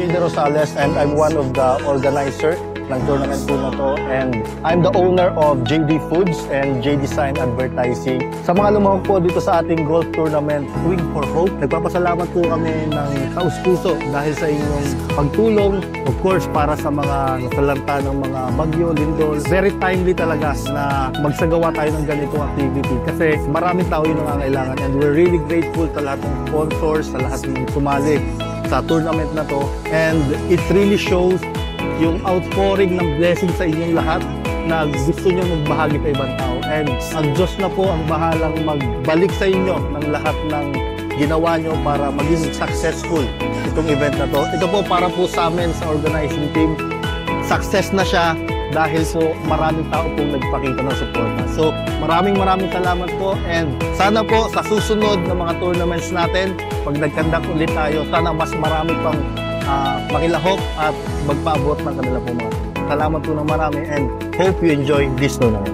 JD Rosales and I'm one of the organizer ng tournament po na to, and I'm the owner of JD Foods and JD Sign Advertising. Sa mga lumahok po dito sa ating golf tournament, Swing for Hope, nagpapasalamat po kami ng taus-puso dahil sa inyong pagtulong, of course, para sa mga nasalanta ng mga bagyo, lindol. Very timely talaga na magsagawa tayo ng ganitong activity kasi maraming tao yung nangangailangan, and we're really grateful sa lahat ng sponsors, sa lahat ng sumali sa tournament na to, and it really shows yung outpouring ng blessing sa inyong lahat na gusto nyo magbahagi sa ibang tao. And ang Diyos na po ang bahalang magbalik sa inyo ng lahat ng ginawa nyo para maging successful itong event na to. Ito po para po sa amin sa organizing team. Success na siya dahil po maraming tao pong nagpakita ng suporta. So maraming salamat po, and sana po sa susunod na mga tournaments natin, pag nagkandak ulit tayo, sana mas marami pang makilahok at magpaabot ng kanila po mga. Salamat po ng marami, and hope you enjoy this tournament.